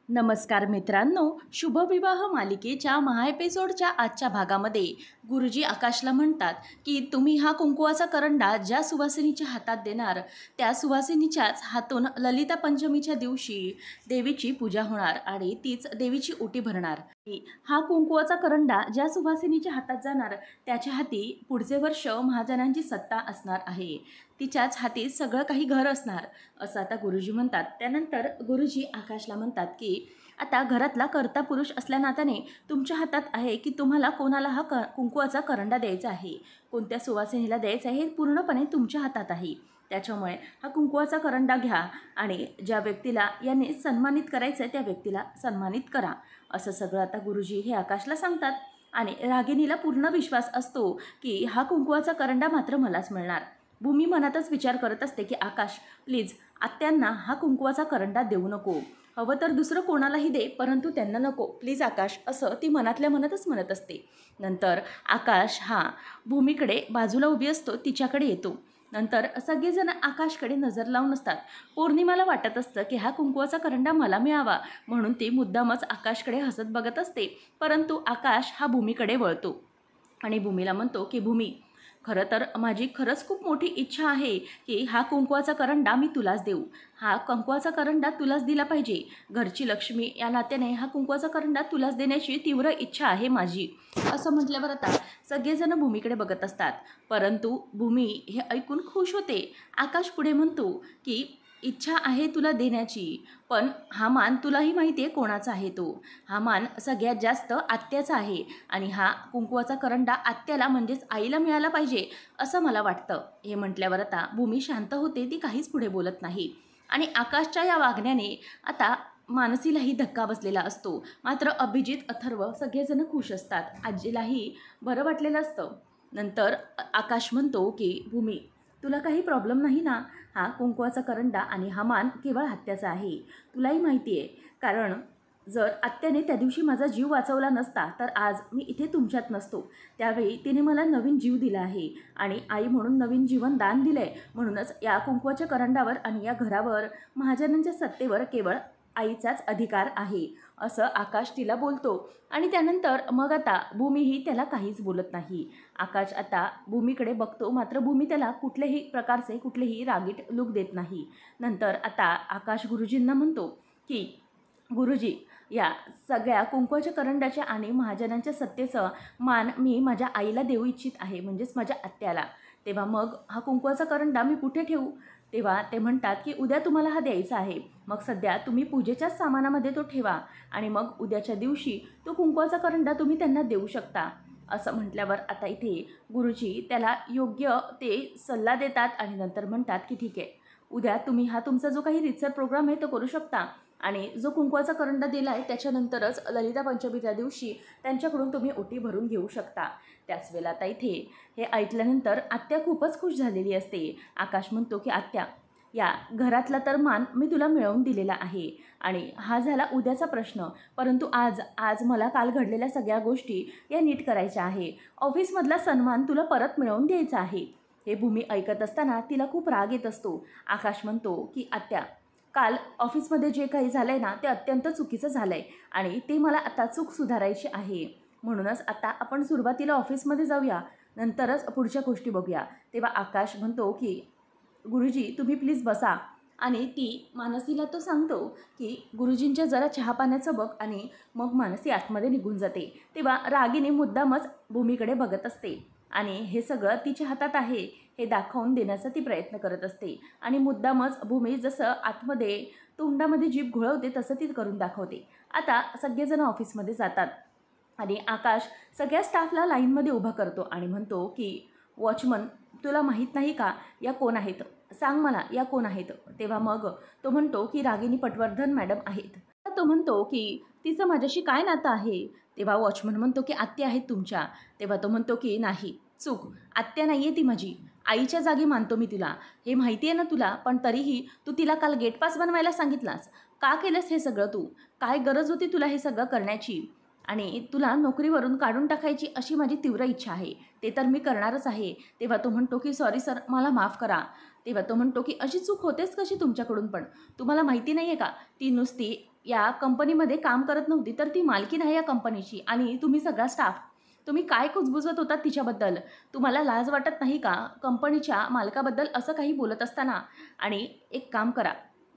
नमस्कार मित्रांनो, शुभविवाह मालिकेच्या एपिसोडच्या आजच्या भागामध्ये गुरुजी आकाशला म्हणतात की तुम्ही हा कुंकुवाचा करंडा ज्या सुवासिनीच्या हातात देणार त्या सुवासिनीच्याच हातून ललिता पंचमीच्या दिवशी देवीची पूजा होणार आणि तीच देवीची ओटी भरणार. हा कुंकुवाचा करंडा ज्या सुवासिनीच्या हातात जाणार त्याच्या हाती पुढचे वर्ष महाजनांची सत्ता असणार आहे. तिच्याच हाती सगळं काही घर असणार असं आता गुरुजी म्हणतात. त्यानंतर गुरुजी आकाशला म्हणतात की आता घरातला कर्ता पुरुष असल्या नात्याने तुमच्या हातात आहे की तुम्हाला कोणाला हा कुंकुवाचा करंडा द्यायचा आहे, कोणत्या सुवासिनीला द्यायचा आहे हे पूर्णपणे तुमच्या हातात आहे. त्याच्यामुळे हा कुंकुवाचा करंडा घ्या आणि ज्या व्यक्तीला याने सन्मानित करायचं आहे त्या व्यक्तीला सन्मानित करा. असं सगळं आता गुरुजी हे आकाशला सांगतात आणि रागिणीला पूर्ण विश्वास असतो की हा कुंकुवाचा करंडा मात्र मलाच मिळणार. भूमी मनातच विचार करत असते की आकाश प्लीज आत्यांना हा कुंकुवाचा करंडा देऊ नको, हवं तर दुसरं कोणालाही दे परंतु त्यांना नको प्लीज आकाश, असं ती मनातल्या मनातच म्हणत असते. नंतर आकाश हा भूमीकडे बाजूला उभी असतो, तिच्याकडे येतो. नंतर सगळेजण आकाशकडे नजर लावून असतात. पौर्णिमाला वाटत असतं की हा कुंकुवाचा करंडा मला मिळावा म्हणून ती मुद्दामच आकाशकडे हसत बघत असते. परंतु आकाश हा भूमीकडे वळतो आणि भूमीला म्हणतो की भूमी, खरं तर माझी खरंच खूप मोठी इच्छा आहे की हा कुंकुवाचा करंडा मी तुलाच देऊ. हा कुंकुवाचा करंडा तुलाच दिला पाहिजे. घरची लक्ष्मी या नात्याने हा कुंकुवाचा करंडा तुलाच देण्याची तीव्र इच्छा आहे माझी. असं म्हटल्यावर आता सगळेजण भूमीकडे बघत असतात. परंतु भूमी हे ऐकून खुश होते. आकाश पुढे म्हणतो की इच्छा आहे तुला देण्याची, पण हा मान तुलाही माहिती आहे कोणाचा आहे तो. हा मान सगळ्यात जास्त आत्याचा आहे आणि हा कुंकुवाचा करंडा आत्याला म्हणजेच आईला मिळाला पाहिजे असं मला वाटतं. हे म्हटल्यावर आता भूमी शांत होते, ती काहीच पुढे बोलत नाही. आणि आकाशच्या या वागण्याने आता मानसीलाही धक्का बसलेला असतो. मात्र अभिजित, अथर्व सगळेजण खुश असतात. आजीलाही बरं वाटलेलं असतं. नंतर आकाश म्हणतो की भूमी, तुला काही प्रॉब्लेम नाही ना? हा कुंकुवाचा करंडा आणि हा मान केवळ आत्याचा आहे, तुलाही माहिती आहे. कारण जर आत्याने त्या दिवशी माझा जीव वाचवला नसता तर आज मी इथे तुमच्यात नसतो. त्यावेळी तिने मला नवीन जीव दिला आहे आणि आई म्हणून नवीन जीवन दान दिलं आहे. म्हणूनच या कुंकुवाच्या करंडावर आणि या घरावर महाजनांच्या सत्तेवर केवळ आईचाच अधिकार आहे असं आकाश तिला बोलतो. आणि त्यानंतर मग आता भूमीही त्याला काहीच बोलत नाही. आकाश आता भूमीकडे बघतो, मात्र भूमी त्याला कुठल्याही प्रकारचे कुठलेही रागीट लूक देत नाही. नंतर आता आकाश गुरुजींना म्हणतो की गुरुजी, या सगळ्या कुंकुवाच्या करंडाच्या आणि महाजनांच्या सत्तेचं मान मी माझ्या आईला देऊ इच्छित आहे, म्हणजेच माझ्या आत्याला. तेव्हा मग हा कुंकुवाचा करंडा मी कुठे ठेवू? तेव्हा ते म्हणतात की उद्या तुम्हाला हा द्यायचा आहे. मग सध्या तुम्ही पूजेच्याच सामानामध्ये तो ठेवा आणि मग उद्याच्या दिवशी तो कुंकुवाचा करंडा तुम्ही त्यांना देऊ शकता. असं म्हटल्यावर आता इथे गुरुजी त्याला योग्य ते सल्ला देतात आणि नंतर म्हणतात की ठीक आहे, उद्या तुम्ही हा तुमचा जो काही रीतसर प्रोग्राम आहे तो करू शकता आणि जो कुंकुवाचा करंडा दिला आहे त्याच्यानंतरच ललिता पंचमीच्या दिवशी त्यांच्याकडून तुम्ही ओटी भरून घेऊ शकता. त्याच वेळेला आता इथे हे ऐकल्यानंतर आत्या खूपच खुश झालेली असते. आकाश म्हणतो की आत्या, या घरातला तर मान मी तुला मिळवून दिलेला आहे आणि हा झाला उद्याचा प्रश्न, परंतु आज मला काल घडलेल्या सगळ्या गोष्टी या नीट करायच्या आहे. ऑफिसमधला सन्मान तुला परत मिळवून द्यायचा आहे. हे भूमी ऐकत असताना तिला खूप राग येत असतो. आकाश म्हणतो की आत्या, काल ऑफिसमध्ये जे काही झालं आहे ना ते अत्यंत चुकीचं झालं आहे आणि ते मला आता चूक सुधारायची आहे. म्हणूनच आता आपण सुरुवातीला ऑफिसमध्ये जाऊया, नंतरच पुढच्या गोष्टी बघूया. तेव्हा आकाश म्हणतो की गुरुजी तुम्ही प्लीज बसा. आणि ती मानसीला तो सांगतो की गुरुजींच्या जरा चहा पाण्याचं बघ आणि मग मानसी आतमध्ये निघून जाते. तेव्हा रागिनी मुद्दामच भूमीकडे बघत असते आणि हे सगळं तिच्या हातात आहे हे दाखवून देण्याचा ती प्रयत्न करत असते आणि मुद्दामच भूमी जसं आतमध्ये तोंडामध्ये जीभ घोळवते तसं ती करून दाखवते. आता सगळेजण ऑफिसमध्ये जातात आणि आकाश सगळ्या स्टाफला लाईनमध्ये उभा करतो आणि म्हणतो की वॉचमन, तुला माहीत नाही का या कोण आहेत? सांग मला या कोण आहेत? तेव्हा मग तो म्हणतो की रागिनी पटवर्धन मॅडम आहेत. तो म्हणतो की तिचं माझ्याशी काय नातं आहे? तेव्हा वॉचमन म्हणतो की आत्या आहेत तुमच्या. तेव्हा तो म्हणतो की नाही, चूक, आत्या नाही आहे ती माझी, आईच्या जागी मानतो मी तुला, हे माहिती आहे ना तुला, पण तरीही तू तिला काल गेट पास बनवायला सांगितलास. का केलंस हे सगळं तू? काय गरज होती तुला हे सगळं करण्याची? आणि तुला नोकरीवरून काढून टाकायची अशी माझी तीव्र इच्छा आहे, ते तर मी करणारच आहे. तेव्हा तो म्हणतो की सॉरी सर, मला माफ करा. तेव्हा तो म्हणतो की अशी चूक होतेच कशी तुमच्याकडून पण? तुम्हाला माहिती नाही आहे का, ती नुसती या कंपनीमध्ये काम करत नव्हती, तर ती मालकीण आहे या कंपनीची आणि तुम्ही सगळा स्टाफ. तुम्ही काय कुजबुजत होतात तिच्याबद्दल? तुम्हाला लाज वाटत नाही का कंपनीच्या मालकाबद्दल असं काही बोलत असताना? आणि एक काम करा,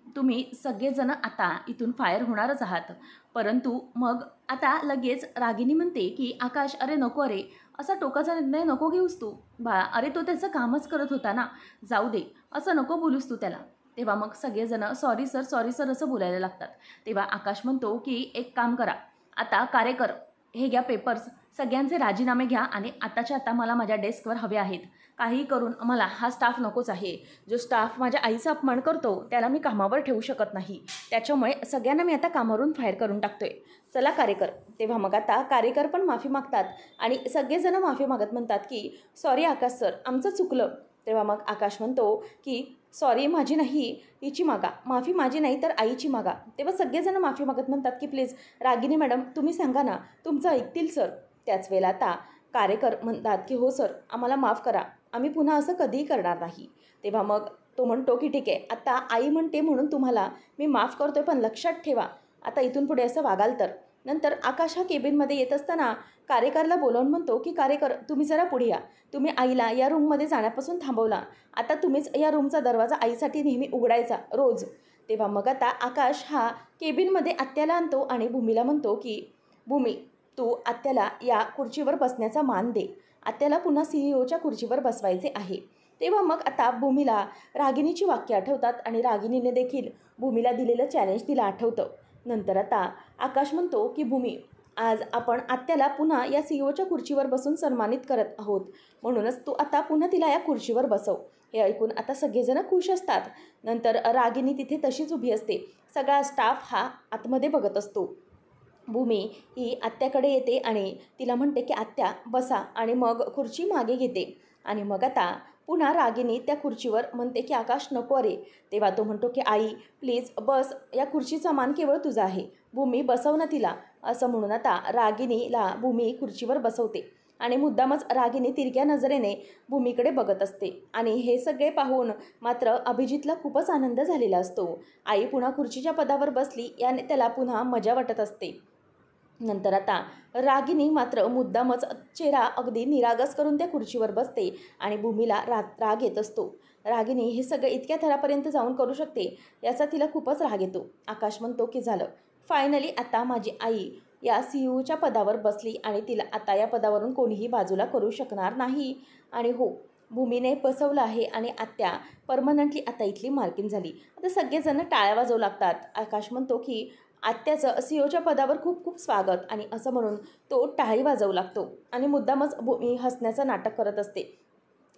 तुम्ही सगळेजण आता इथून फायर होणारच आहात. परंतु मग आता लगेच रागिनी म्हणते की आकाश, अरे नको रे, असा टोकाचा निर्णय नको घेऊस तू बाळा. अरे तो त्याचं कामच करत होता ना, जाऊ दे, असं नको बोलूस तू त्याला. तेव्हा मग सगळेजण सॉरी सर असं बोलायला लागतात. तेव्हा आकाश म्हणतो की एक काम करा, आता कार्यकर, हे घ्या पेपर्स, सगळ्यांचे राजीनामे घ्या आणि आताच्या आता मला माझ्या डेस्कवर हवे आहेत. काही करून मला हा स्टाफ नकोच आहे. जो स्टाफ माझ्या आईचा अपमान करतो त्याला मी कामावर ठेवू शकत नाही. त्याच्यामुळे सगळ्यांना मी आता कामावरून फायर करून टाकतोय. चला कार्यकर. तेव्हा मग आता कार्यकर पण माफी मागतात आणि सगळेजण माफी मागत म्हणतात की सॉरी आकाश सर, आमचं चुकलं. तेव्हा मग आकाश म्हणतो की सॉरी माझी नाही, हिची मागा, माफी माझी नाही तर आईची मागा. तेव्हा सगळेजण माफी मागत म्हणतात की प्लीज रागिनी मॅडम तुम्ही सांगा ना, तुमचं ऐकतील सर. त्याच वेळेला आता कार्यकर म्हणतात की हो सर, आम्हाला माफ करा, आम्ही पुन्हा असं कधीही करणार नाही. तेव्हा मग तो म्हणतो की ठीक आहे, आता आई म्हणते म्हणून तुम्हाला मी माफ करतोय, पण लक्षात ठेवा आता इथून पुढे असं वागाल तर. नंतर आकाश हा केबिनमध्ये येत असताना कार्यकरला बोलावून म्हणतो की कार्यकर तुम्ही जरा पुढे या. तुम्ही आईला या रूममध्ये जाण्यापासून थांबवला, आता तुम्हीच या रूमचा दरवाजा आईसाठी नेहमी उघडायचा रोज. तेव्हा मग आता आकाश हा केबिनमध्ये आत्याला आणतो आणि भूमीला म्हणतो की भूमी, तू आत्याला या खुर्चीवर बसण्याचा मान दे. आत्याला पुन्हा सीईओच्या खुर्चीवर बसवायचे आहे. तेव्हा मग आता भूमीला रागिनीची वाक्य आठवतात आणि रागिनीने देखील भूमीला दिलेलं चॅलेंज तिला आठवतं. नंतर आता आकाश म्हणतो की भूमी, आज आपण आत्याला पुन्हा या सीईओच्या खुर्चीवर बसून सन्मानित करत आहोत, म्हणूनच तू आता पुन्हा तिला या खुर्चीवर बसव. हे ऐकून आता सगळेजण खुश असतात. नंतर रागिनी तिथे तशीच उभी असते. सगळा स्टाफ हा आतमध्ये बघत असतो. भूमी ही आत्याकडे येते आणि तिला म्हणते की आत्या बसा, आणि मग खुर्ची मागे घेते. आणि मग आता पुन्हा रागिनी त्या खुर्चीवर म्हणते की आकाश नको रे. तेव्हा तो म्हणतो की आई प्लीज बस, या खुर्चीचा मान केवळ तुझा आहे, भूमी बसव ना तिला. असं म्हणून आता रागिनीला भूमी खुर्चीवर बसवते आणि मुद्दामच रागिनी तिरक्या नजरेने भूमीकडे बघत असते. आणि हे सगळे पाहून मात्र अभिजितला खूपच आनंद झालेला असतो. आई पुन्हा खुर्चीच्या पदावर बसली याने त्याला पुन्हा मजा वाटत असते. नंतर आता रागिनी मात्र मुद्दामच चेहरा अगदी निरागस करून त्या खुर्चीवर बसते आणि भूमीला राग येत असतो. रागिनी हे सगळं इतक्या थरापर्यंत जाऊन करू शकते याचा तिला खूपच राग येतो. आकाश म्हणतो की झालं, फायनली आता माझी आई या सीईओच्या पदावर बसली आणि तिला आता या पदावरून कोणीही बाजूला करू शकणार नाही. आणि हो, भूमीने बसवलं आहे आणि आत्या परमनंटली आता इथली मालकीण झाली. आता सगळेजण टाळ्या वाजवू लागतात. आकाश म्हणतो की आत्याचं सीईओच्या पदावर खूप खूप स्वागत, आणि असं म्हणून तो टाळी वाजवू लागतो आणि मुद्दामच भूमी हसण्याचं नाटक करत असते.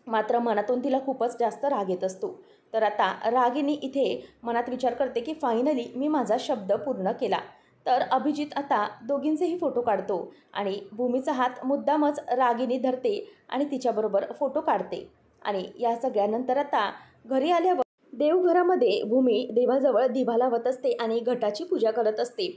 मात्र मनातून तिला खूपच जास्त राग येत असतो. तर आता रागिनी इथे मनात विचार करते की फायनली मी माझा शब्द पूर्ण केला. तर अभिजित आता दोघींचेही फोटो काढतो आणि भूमीचा हात मुद्दामच रागिनी धरते आणि तिच्याबरोबर फोटो काढते. आणि या सगळ्यानंतर आता घरी आल्यावर देवघरामध्ये भूमी देवाजवळ दिवा लावत असते आणि घटाची पूजा करत असते.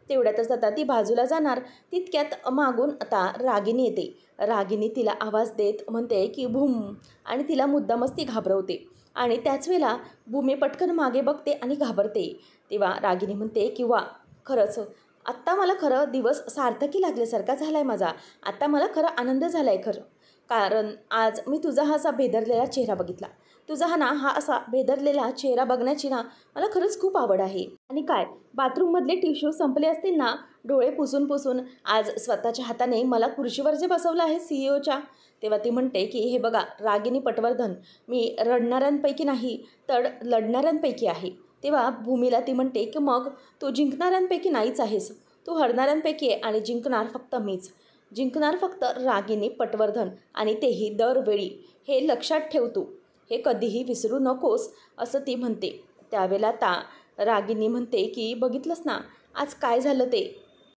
तेवढ्यातच आता ती बाजूला जाणार तितक्यात मागून आता रागिनी येते. रागिनी तिला आवाज देत म्हणते की भूम, आणि तिला मुद्दामच ती घाबरवते. आणि त्याच वेळेला भूमी पटकन मागे बघते आणि घाबरते. तेव्हा रागिनी म्हणते की वा, खरंच आत्ता मला खरं दिवस सार्थकी लागल्यासारखा झाला आहे माझा. आत्ता मला खरं आनंद झाला आहे खरं, कारण आज मी तुझा हा असा भेदरलेला चेहरा बघितला. तुझा हा असा भेदरलेला चेहरा बघण्याची ना मला खरंच खूप आवड आहे. आणि काय, बाथरूममधले टिश्यू संपले असतील ना, डोळे पुसून पुसून आज स्वतःच्या हाताने मला खुर्चीवर जे बसवलं आहे सीईओच्या. तेव्हा ती म्हणते की हे बघा रागिनी पटवर्धन, मी रडणाऱ्यांपैकी नाही तर लढणाऱ्यांपैकी आहे. तेव्हा भूमीला ती म्हणते की मग तू जिंकणाऱ्यांपैकी नाहीच आहेस, तू हरणाऱ्यांपैकी आहे आणि जिंकणार फक्त मीच. जिंकणार फक्त रागिनी पटवर्धन, आणि तेही दरवेळी. हे लक्षात ठेव तू, हे कधीही विसरू नकोस, असं ती म्हणते. त्यावेळेला आता रागिनी म्हणते की बघितलंस ना आज काय झालं ते.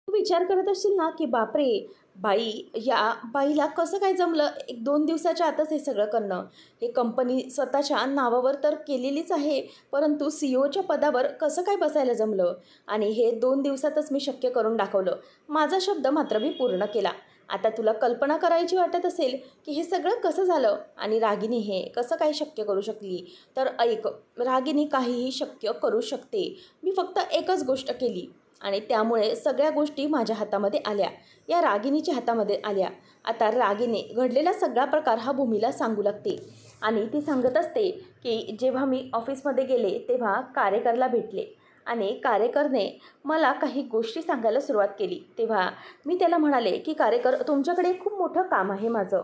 तू विचार करत असशील ना की बापरे बाई, या बाईला कसं काय जमलं 1-2 दिवसाच्या आतच हे सगळं करणं. हे कंपनी स्वतःच्या नावावर तर केलेलीच आहे, परंतु सीईओच्या पदावर कसं काय बसायला जमलं. आणि हे 2 दिवसातच मी शक्य करून दाखवलं. माझा शब्द मात्र मी पूर्ण केला. आता तुला कल्पना करायची वाटत असेल की हे सगळं कसं झालं आणि रागिनी हे कसं काय शक्य करू शकली, तर ऐक, रागिनी काहीही शक्य करू शकते. मी फक्त एकच गोष्ट केली, आणि त्यामुळे सगळ्या गोष्टी माझ्या हातामध्ये आल्या, या रागिणीच्या हातामध्ये आल्या. आता रागिनी घडलेला सगळा प्रकार हा भूमीला सांगू लागते आणि ती सांगत असते की जेव्हा मी ऑफिसमध्ये गेले तेव्हा कार्यकरला भेटले आणि कार्यकरने मला काही गोष्टी सांगायला सुरुवात केली. तेव्हा मी त्याला म्हणाले की कार्यकर, तुमच्याकडे खूप मोठं काम आहे माझं.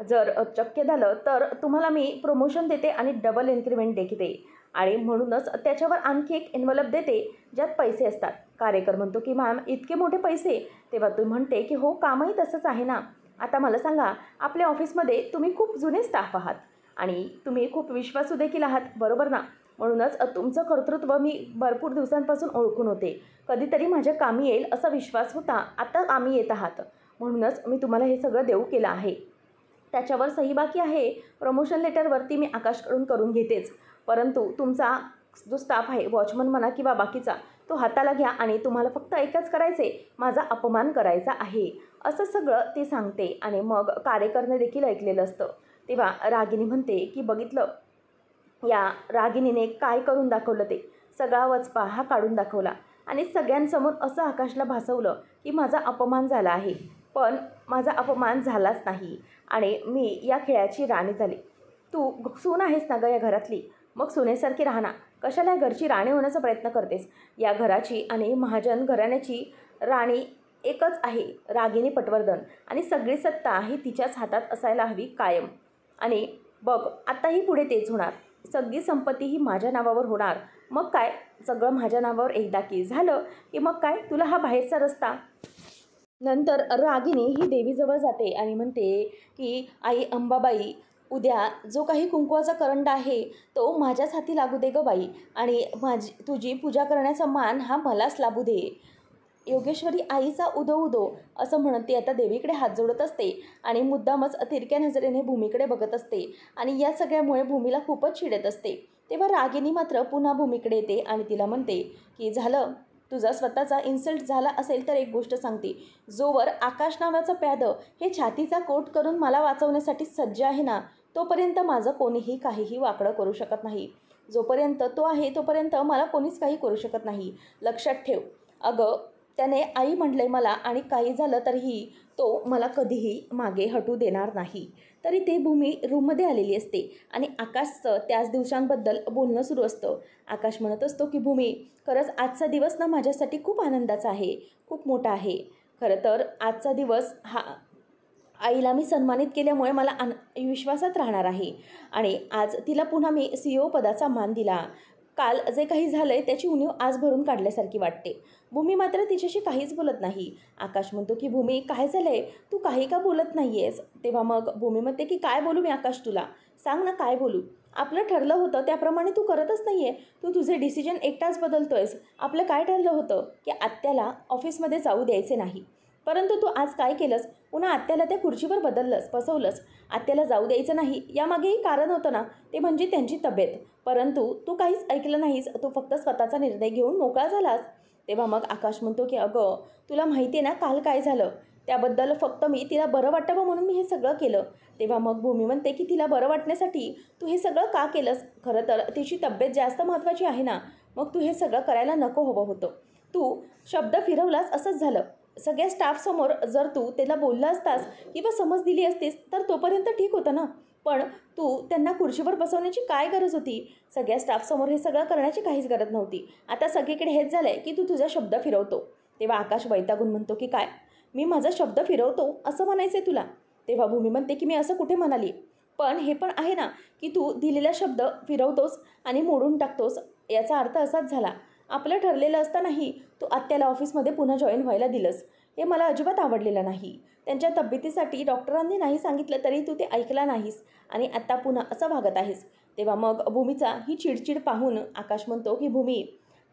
जर शक्य झालं तर तुम्हाला मी प्रमोशन देते आणि डबल इन्क्रीमेंट देते आणि म्हणूनच त्याच्यावर आणखी एक एन्व्हलप देते ज्यात पैसे असतात. कार्यकर म्हणतो की मॅम, इतके मोठे पैसे? तेव्हा तू म्हणते की हो, कामही तसंच आहे ना. आता मला सांगा, आपल्या ऑफिसमध्ये तुम्ही खूप जुने स्टाफ आहात आणि तुम्ही खूप विश्वासू देखील आहात, बरोबर ना? म्हणूनच तुमचं कर्तृत्व मी भरपूर दिवसांपासून ओळखून होते. कधीतरी माझ्या कामी येईल असा विश्वास होता, आता कामी येत आहात. म्हणूनच मी तुम्हाला हे सगळं देऊ केलं आहे. त्याच्यावर सही बाकी आहे. प्रमोशन लेटरवरती मी आकाशकडून करून घेतेच, परंतु तुमचा जो स्टाफ आहे, वॉचमन म्हणा किंवा बाकीचा, तो हाताला घ्या आणि तुम्हाला फक्त एकच करायचे, माझा अपमान करायचा आहे, असं सगळं ती सांगते. आणि मग कार्यकरने देखील ऐकलेलं असतं. तेव्हा रागिनी म्हणते की बघितलं, या रागिनीने काय करून दाखवलं, ते सगळा वचपा हा काढून दाखवला आणि सगळ्यांसमोर असं आकाशला भासवलं की माझा अपमान झाला आहे. पण माझा अपमान झालाच नाही आणि मी या खेळाची राणी झाली. तू सून आहेस ना गं या घरातली, मग सुनेसारखी राहा ना. कशाला या घरची राणी होण्याचा प्रयत्न करतेस? या घराची आणि महाजन घराण्याची राणी एकच आहे, रागिनी पटवर्धन, आणि सगळी सत्ता ही तिच्याच हातात असायला हवी कायम. आणि बघ, आताही पुढे तेच होणार. सगळी संपत्ती ही माझ्या नावावर होणार. मग काय, सगळं माझ्या नावावर एकदा की झालं की मग काय, तुला हा बाहेरचा रस्ता. नंतर रागिनी ही देवीजवळ जाते आणि म्हणते की आई अंबाबाई, उद्या जो काही कुंकवाचा करंडा आहे तो माझ्याच हाती लागू दे गं बाई, आणि तुझी पूजा करण्याचा मान हा मलाच लाभू दे. योगेश्वरी आईचा उदो उदो, असं म्हणत ती आता देवीकडे हात जोडत असते आणि मुद्दामच तिरक्या नजरेने भूमीकडे बघत असते आणि या सगळ्यामुळे भूमीला खूपच चिडत असते. तेव्हा रागिनी मात्र पुन्हा भूमीकडे येते आणि तिला म्हणते की झालं, तुझा स्वतःचा इन्सल्ट झाला असेल तर एक गोष्ट सांगते, जोवर आकाश नावाचा प्याद हे छातीचा कोट करून मला वाचवण्यासाठी सज्ज आहे ना, तोपर्यंत माझं कोणीही काहीही वाकडं करू शकत नाही. जोपर्यंत तो आहे तोपर्यंत मला कोणीच काही करू शकत नाही, लक्षात ठेव. अगं, त्याने आई म्हटलंय मला आणि काही झालं तरीही तो मला कधीही मागे हटू देणार नाही. तरी ते भूमी रूममध्ये आलेली असते आणि आकाशचं त्याच दिवसांबद्दल बोलणं सुरू असतं. आकाश म्हणत असतो की भूमी, खरंच आजचा दिवस ना माझ्यासाठी खूप आनंदाचा आहे, खूप मोठा आहे. खरं तर आजचा दिवस हा आईला मी सन्मानित केल्यामुळे मला विश्वासात राहणार आहे आणि आज तिला पुन्हा मी CEO पदाचा मान दिला. काल जे काही झालं आहे त्याची उणीव आज भरून काढल्यासारखी वाटते. भूमी मात्र तिच्याशी काहीच बोलत नाही. आकाश म्हणतो की भूमी, काय झालं आहे, तू काही का बोलत नाही आहेस? तेव्हा मग भूमी म्हणते की काय बोलू मी आकाश, तुला सांग ना काय बोलू. आपलं ठरलं होतं त्याप्रमाणे तू करतच नाही आहे, तू तुझे डिसिजन एकटाच बदलतो आहेस. आपलं काय ठरलं होतं की आत्याला ऑफिसमध्ये जाऊ द्यायचे नाही, परंतु तू आज काय केलंस, पुन्हा आत्याला त्या खुर्चीवर बसवलंस. आत्याला जाऊ द्यायचं नाही यामागेही कारण होतं ना, ते म्हणजे त्यांची तब्येत. परंतु तू काहीच ऐकलं नाहीस, तू फक्त स्वतःचा निर्णय घेऊन मोकळा झालास. तेव्हा मग आकाश म्हणतो की अगं, तुला माहिती आहे ना काल काय झालं, त्याबद्दल फक्त मी तिला बरं वाटावं म्हणून मी हे सगळं केलं. तेव्हा मग भूमी म्हणते की तिला बरं वाटण्यासाठी तू हे सगळं का केलंस? खरं तर तिची तब्येत जास्त महत्त्वाची आहे ना, मग तू हे सगळं करायला नको हवं होतं. तू शब्द फिरवलास, असंच झालं. सगळ्या स्टाफसमोर जर तू त्याला बोलला असतास किंवा समज दिली असतीस तर तोपर्यंत ठीक होतं ना, पण तू त्यांना खुर्चीवर बसवण्याची काय गरज होती? सगळ्या स्टाफसमोर हे सगळं करण्याची काहीच गरज नव्हती. आता सगळीकडे हेच झालं आहे की तू तुझा शब्द फिरवतो. तेव्हा आकाश वैतागून म्हणतो की काय, मी माझा शब्द फिरवतो असं म्हणायचं आहे तुला? तेव्हा भूमी म्हणते की मी असं कुठे म्हणाली, पण हे पण आहे ना की तू दिलेला शब्द फिरवतोस आणि मोडून टाकतोस. याचा अर्थ असाच झाला, आपलं ठरलेलं असतानाही तू आत्याला ऑफिसमध्ये पुन्हा जॉईन व्हायला दिलंस. हे मला अजिबात आवडलेलं नाही. त्यांच्या तब्येतीसाठी डॉक्टरांनी नाही सांगितलं तरी तू ते ऐकला नाहीस आणि आत्ता पुन्हा असं वागत आहेस. तेव्हा मग भूमीचा ही चिडचिड पाहून आकाश म्हणतो की भूमी,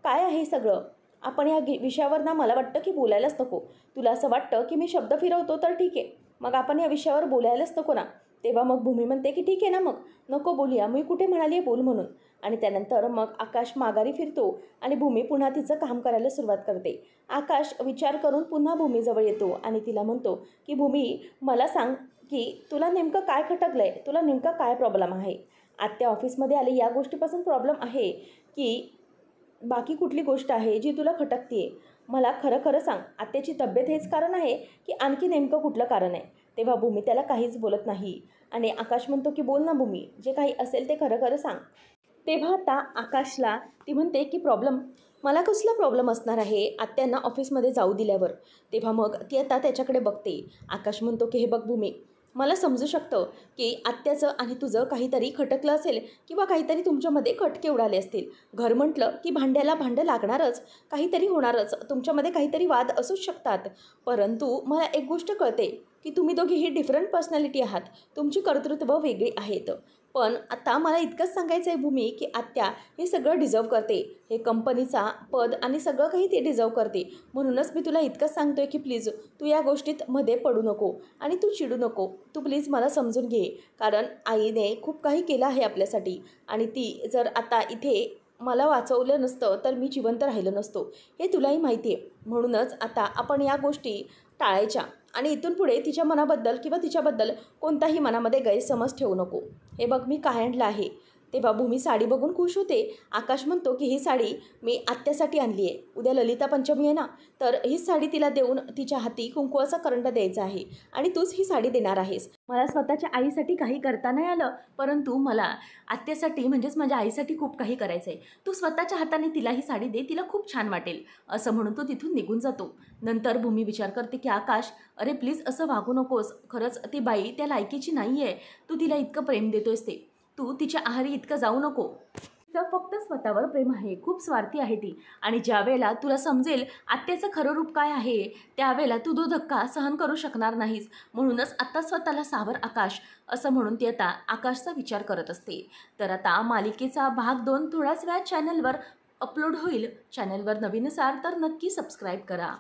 काय आहे सगळं? आपण या विषयावर ना मला वाटतं की बोलायलाच नको. तुला असं वाटतं की मी शब्द फिरवतो तर ठीक आहे, मग आपण या विषयावर बोलायलाच नको ना. तेव्हा मग भूमी म्हणते की ठीक आहे ना, मग नको बोलूया, मी कुठे म्हणाली आहे बोल म्हणून. आणि त्यानंतर मग आकाश माघारी फिरतो आणि भूमी पुन्हा तिचं काम करायला सुरुवात करते. आकाश विचार करून पुन्हा भूमीजवळ येतो आणि तिला म्हणतो की भूमी, मला सांग की तुला नेमकं काय खटकलं आहे, तुला नेमका काय प्रॉब्लेम आहे? आत्या ऑफिसमध्ये आली या गोष्टीपासून प्रॉब्लेम आहे की बाकी कुठली गोष्ट आहे जी तुला खटकते आहे? मला खरं खरं सांग, आत्याची तब्येत हेच कारण आहे की आणखी नेमकं कुठलं कारण आहे? तेव्हा भूमी त्याला काहीच बोलत नाही आणि आकाश म्हणतो की बोल ना भूमी, जे काही असेल ते खरं खरं सांग. तेव्हा आता आकाशला ती म्हणते की मला कसला प्रॉब्लेम असणार आहे आत्यांना ऑफिसमध्ये जाऊ दिल्यावर. तेव्हा मग ती आता त्याच्याकडे बघते. आकाश म्हणतो की हे बघ भूमी, मला समजू शकतं की आत्याचं आणि तुझं काहीतरी खटकलं असेल किंवा काहीतरी तुमच्यामध्ये खटके उडाले असतील. घर म्हटलं की भांड्याला भांडं लागणारच, काहीतरी होणारच, तुमच्यामध्ये काहीतरी वाद असूच शकतात. परंतु मला एक गोष्ट कळते की तुम्ही दोघीही डिफरंट पर्सनॅलिटी आहात, तुमची कर्तृत्व वेगळी आहेत. पण आता मला इतकंच सांगायचं आहे भूमी की आत्या हे सगळं डिझर्व करते, हे कंपनीचा पद आणि सगळं काही ते डिझर्व करते. म्हणूनच मी तुला इतकंच सांगतोय की प्लीज तू या गोष्टीत मध्ये पडू नको आणि तू चिडू नको. तू प्लीज मला समजून घे, कारण आईने खूप काही केलं आहे आपल्यासाठी आणि ती जर आता इथे मला वाचवलं नसतं तर मी जिवंत राहिलो नसतो, हे तुलाही माहिती आहे. म्हणूनच आता आपण या गोष्टी टाळायच्या आणि इथून पुढे तिच्या मनाबद्दल किंवा तिच्याबद्दल कोणताही मनामध्ये गैरसमज ठेवू नको. हे बघ मी काय आणलं आहे. तेव्हा भूमी साडी बघून खुश होते. आकाश म्हणतो की ही साडी मी आत्यासाठी आणली आहे. उद्या ललिता पंचमी आहे ना, तर ही साडी तिला देऊन तिच्या हाती कुंकवाचा करंडा द्यायचा आहे आणि तूच ही साडी देणार आहेस. मला स्वतःच्या आईसाठी काही करता नाही आलं, परंतु मला आत्यासाठी म्हणजेच माझ्या आईसाठी खूप काही करायचं आहे. तू स्वतःच्या हाताने तिला ही साडी दे, तिला खूप छान वाटेल. असं म्हणून तो तिथून निघून जातो. नंतर भूमी विचार करते की आकाश, अरे प्लीज असं वागू नकोस. खरंच ती बाई त्या लायकीची नाही आहे. तू तिला इतकं प्रेम देतोयस ते, तू तिच्या आहारी इतकं जाऊ नको. तिचं फक्त स्वतःवर प्रेम आहे, खूप स्वार्थी आहे ती. आणि ज्यावेळेला तुला समजेल आत्याचं खरं रूप काय आहे, त्यावेळेला तू तो धक्का सहन करू शकणार नाहीस. म्हणूनच आता स्वतःला सावर आकाश, असं म्हणून ती आता आकाशचा विचार करत असते. तर आता मालिकेचा भाग 2 थोड्याच वेळात चॅनलवर अपलोड होईल. चॅनलवर नवीन असाल तर नक्की सबस्क्राईब करा.